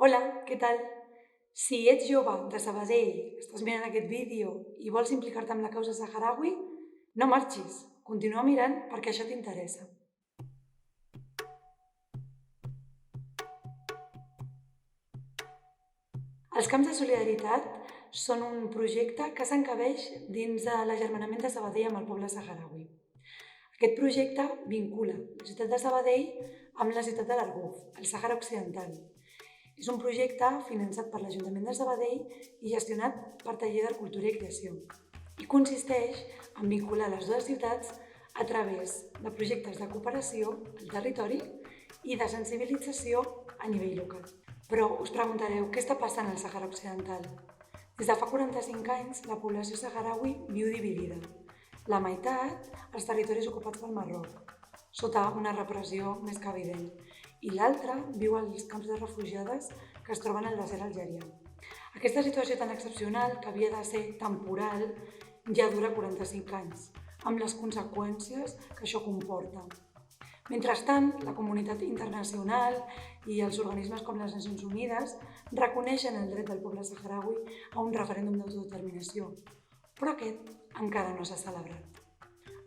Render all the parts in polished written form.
Hola, què tal? Si ets jove de Sabadell, estàs mirant aquest vídeo i vols implicar-te amb la causa saharaui, no marxis, continua mirant perquè això t'interessa. Els Camps de Solidaritat són un projecte que s'encabeix dins de l'agermanament de Sabadell amb el poble saharaui. Aquest projecte vincula la ciutat de Sabadell amb la ciutat de l'Arguf, al Sàhara Occidental. És un projecte finançat per l'Ajuntament de Sabadell i gestionat per Taller de Cultura i Creació i consisteix en vincular les dues ciutats a través de projectes de cooperació al territori i de sensibilització a nivell local. Però us preguntareu què està passant al Sàhara Occidental? Des de fa 45 anys, la població saharaui viu dividida. La meitat als territoris ocupats pel Marroc, sota una repressió més que evident, i l'altra viu als camps de refugiades que es troben al desert algerià. Aquesta situació tan excepcional, que havia de ser temporal, ja dura 45 anys, amb les conseqüències que això comporta. Mentrestant, la comunitat internacional i els organismes com les Nacions Unides reconeixen el dret del poble saharaui a un referèndum d'autodeterminació, però aquest encara no s'ha celebrat.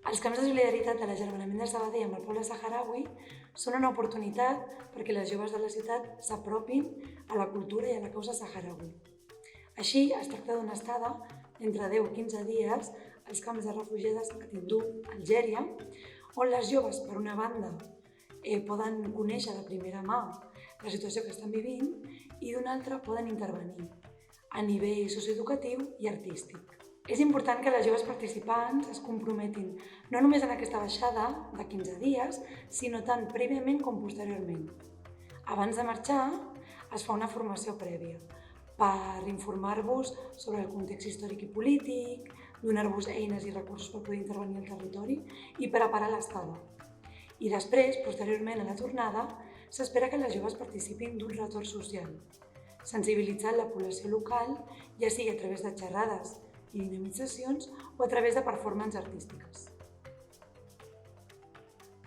Els Camps de Solidaritat de l'agermanament de Sabadell amb el poble saharaui són una oportunitat perquè les joves de la ciutat s'apropin a la cultura i a la causa saharaui. Així, es tracta d'una estada entre 10 i 15 dies als camps de refugiades a Tindouf, Algèria, on les joves, per una banda, poden conèixer de primera mà la situació que estan vivint i d'una altra poden intervenir a nivell socioeducatiu i artístic. És important que les joves participants es comprometin no només en aquesta baixada de 15 dies, sinó tant prèviament com posteriorment. Abans de marxar, es fa una formació prèvia per informar-vos sobre el context històric i polític, donar-vos eines i recursos per poder intervenir al territori i preparar l'estada. I després, posteriorment a la tornada, s'espera que les joves participin d'un retorn social, sensibilitzant la població local, ja sigui a través de xerrades i dinamitzacions o a través de performances artístiques.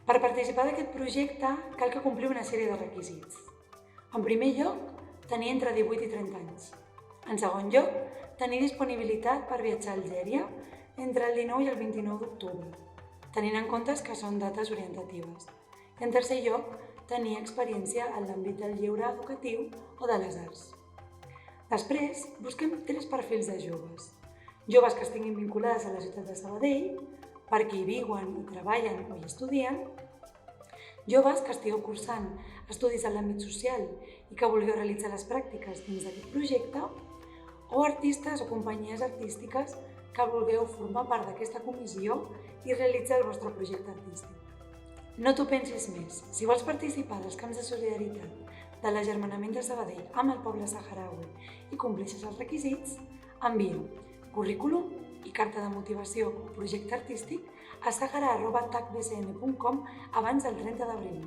Per participar d'aquest projecte cal que compliu una sèrie de requisits. En primer lloc, tenir entre 18 i 30 anys. En segon lloc, tenir disponibilitat per viatjar a Algèria entre el 19 i el 29 d'octubre, tenint en compte que són dates orientatives. I en tercer lloc, tenir experiència en l'àmbit del lleure educatiu o de les arts. Després, busquem 3 perfils de joves. Joves que estiguin vinculades a la ciutat de Sabadell, perquè hi viuen i treballen o hi estudien, joves que estigueu cursant estudis en l'àmbit social i que vulgueu realitzar les pràctiques dins d'aquest projecte, o artistes o companyies artístiques que vulgueu formar part d'aquesta comissió i realitzar el vostre projecte artístic. No t'ho pensis més. Si vols participar dels Camps de Solidaritat de l'agermanament de Sabadell amb el poble saharaui i compleixes els requisits, envia currículum i carta de motivació o projecte artístic a sahara@tacbcn.com abans del 30 d'abril.